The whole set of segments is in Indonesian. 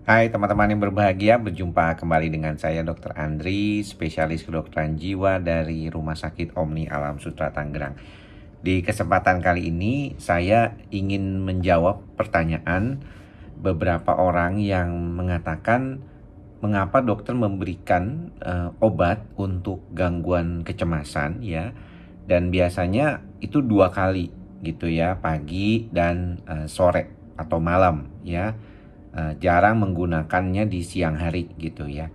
Hai teman-teman yang berbahagia, berjumpa kembali dengan saya Dr. Andri, spesialis kedokteran jiwa dari Rumah Sakit Omni Alam Sutra Tangerang. Di kesempatan kali ini saya ingin menjawab pertanyaan beberapa orang yang mengatakan mengapa dokter memberikan obat untuk gangguan kecemasan ya, dan biasanya itu 2 kali gitu ya, pagi dan sore atau malam ya. Jarang menggunakannya di siang hari gitu ya.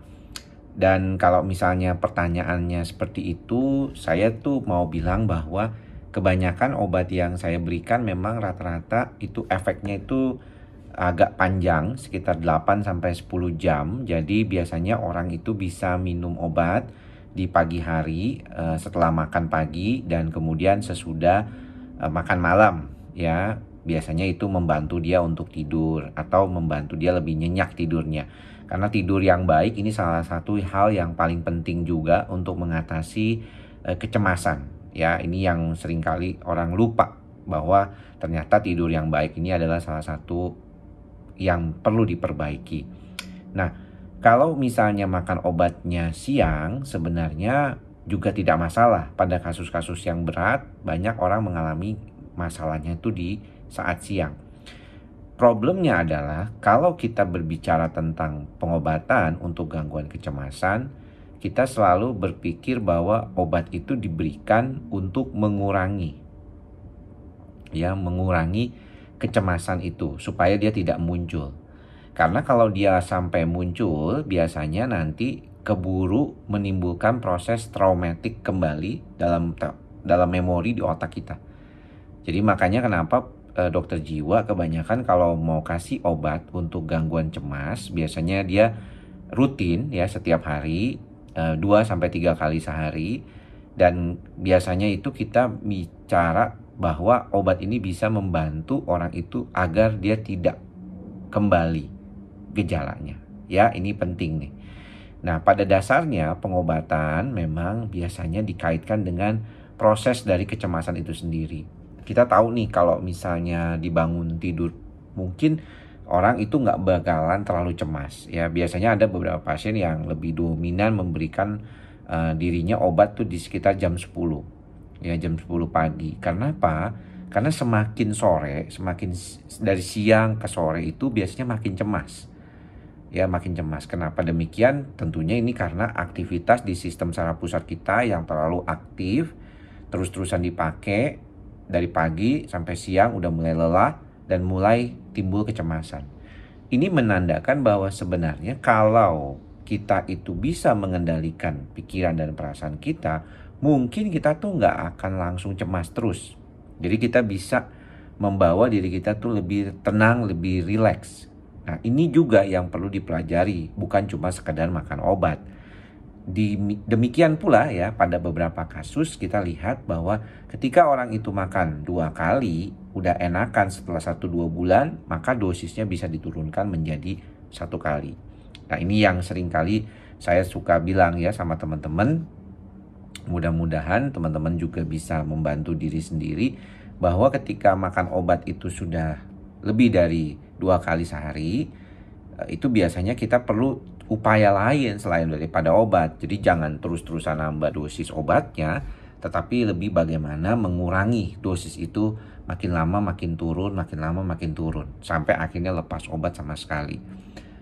Dan kalau misalnya pertanyaannya seperti itu, saya tuh mau bilang bahwa kebanyakan obat yang saya berikan memang rata-rata itu efeknya itu agak panjang, sekitar 8 sampai 10 jam. Jadi biasanya orang itu bisa minum obat di pagi hari setelah makan pagi dan kemudian sesudah makan malam ya. Biasanya itu membantu dia untuk tidur atau membantu dia lebih nyenyak tidurnya. Karena tidur yang baik ini salah satu hal yang paling penting juga untuk mengatasi kecemasan. Ya, ini yang seringkali orang lupa bahwa ternyata tidur yang baik ini adalah salah satu yang perlu diperbaiki. Nah, kalau misalnya makan obatnya siang sebenarnya juga tidak masalah. Pada kasus-kasus yang berat, banyak orang mengalami masalahnya itu di saat siang. Problemnya adalah kalau kita berbicara tentang pengobatan untuk gangguan kecemasan, kita selalu berpikir bahwa obat itu diberikan untuk mengurangi kecemasan itu supaya dia tidak muncul. Karena kalau dia sampai muncul, biasanya nanti keburu menimbulkan proses traumatik kembali dalam memori di otak kita. Jadi makanya kenapa dokter jiwa kebanyakan kalau mau kasih obat untuk gangguan cemas, biasanya dia rutin ya setiap hari 2 sampai 3 kali sehari, dan biasanya itu kita bicara bahwa obat ini bisa membantu orang itu agar dia tidak kembali gejalanya. Ya, ini penting nih. Nah, pada dasarnya pengobatan memang biasanya dikaitkan dengan proses dari kecemasan itu sendiri. Kita tahu nih kalau misalnya dibangun tidur, mungkin orang itu nggak bakalan terlalu cemas. Ya, biasanya ada beberapa pasien yang lebih dominan memberikan dirinya obat tuh di sekitar jam 10. Ya, jam 10 pagi. Karena apa? Karena semakin sore, dari siang ke sore itu biasanya makin cemas. Ya, makin cemas. Kenapa demikian? Tentunya ini karena aktivitas di sistem saraf pusat kita yang terlalu aktif, terus-terusan dipakai dari pagi sampai siang udah mulai lelah dan mulai timbul kecemasan. Ini menandakan bahwa sebenarnya kalau kita itu bisa mengendalikan pikiran dan perasaan kita, mungkin kita tuh nggak akan langsung cemas terus. Jadi kita bisa membawa diri kita tuh lebih tenang, lebih rileks. Nah, ini juga yang perlu dipelajari, bukan cuma sekadar makan obat. Demikian pula ya, pada beberapa kasus kita lihat bahwa ketika orang itu makan 2 kali, udah enakan setelah 1-2 bulan, maka dosisnya bisa diturunkan menjadi 1 kali. Nah, ini yang sering kali saya suka bilang ya sama teman-teman. Mudah-mudahan teman-teman juga bisa membantu diri sendiri bahwa ketika makan obat itu sudah lebih dari 2 kali sehari, itu biasanya kita perlu upaya lain selain daripada obat. Jadi jangan terus-terusan nambah dosis obatnya, tetapi lebih bagaimana mengurangi dosis itu, makin lama makin turun, makin lama makin turun, sampai akhirnya lepas obat sama sekali.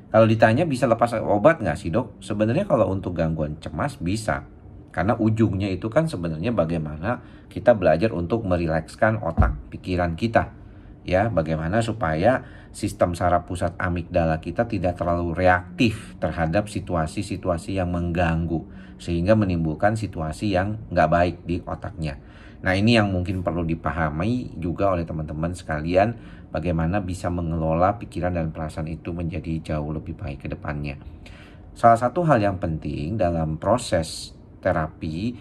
Kalau ditanya bisa lepas obat nggak sih dok? Sebenarnya kalau untuk gangguan cemas bisa. Karena ujungnya itu kan sebenarnya bagaimana kita belajar untuk merilekskan otak pikiran kita. Ya, bagaimana supaya sistem saraf pusat amigdala kita tidak terlalu reaktif terhadap situasi-situasi yang mengganggu, sehingga menimbulkan situasi yang nggak baik di otaknya. Nah, ini yang mungkin perlu dipahami juga oleh teman-teman sekalian, bagaimana bisa mengelola pikiran dan perasaan itu menjadi jauh lebih baik ke depannya. Salah satu hal yang penting dalam proses terapi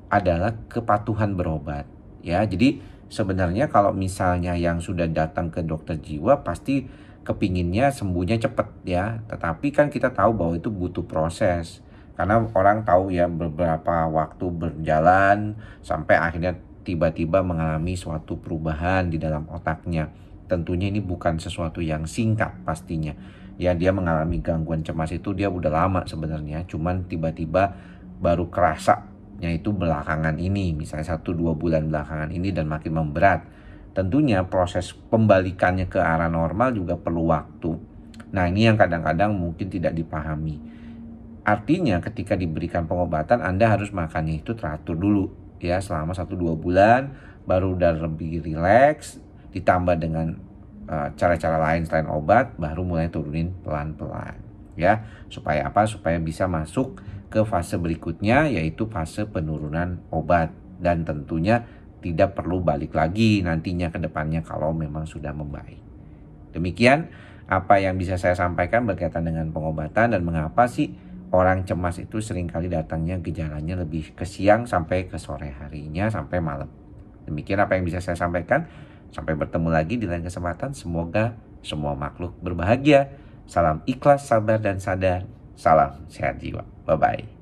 adalah kepatuhan berobat. Ya, jadi sebenarnya kalau misalnya yang sudah datang ke dokter jiwa pasti kepinginnya sembuhnya cepat ya. Tetapi kan kita tahu bahwa itu butuh proses. Karena orang tahu ya beberapa waktu berjalan sampai akhirnya tiba-tiba mengalami suatu perubahan di dalam otaknya. Tentunya ini bukan sesuatu yang singkat pastinya. ya dia mengalami gangguan cemas itu dia udah lama sebenarnya, cuman tiba-tiba baru kerasanya itu belakangan ini, misalnya 1-2 bulan belakangan ini dan makin memberat. Tentunya proses pembalikannya ke arah normal juga perlu waktu. Nah, ini yang kadang-kadang mungkin tidak dipahami. Artinya ketika diberikan pengobatan Anda harus makannya itu teratur dulu ya selama 1-2 bulan, baru udah lebih rileks, ditambah dengan cara-cara lain selain obat, baru mulai turunin pelan-pelan ya. Supaya apa? Supaya bisa masuk ke fase berikutnya, yaitu fase penurunan obat, dan tentunya tidak perlu balik lagi nantinya ke depannya kalau memang sudah membaik. Demikian apa yang bisa saya sampaikan berkaitan dengan pengobatan dan mengapa sih orang cemas itu seringkali datangnya gejalanya lebih ke siang sampai ke sore harinya sampai malam. Demikian apa yang bisa saya sampaikan. Sampai bertemu lagi di lain kesempatan. Semoga semua makhluk berbahagia. Salam ikhlas, sabar, dan sadar. Salam sehat jiwa. Bye-bye.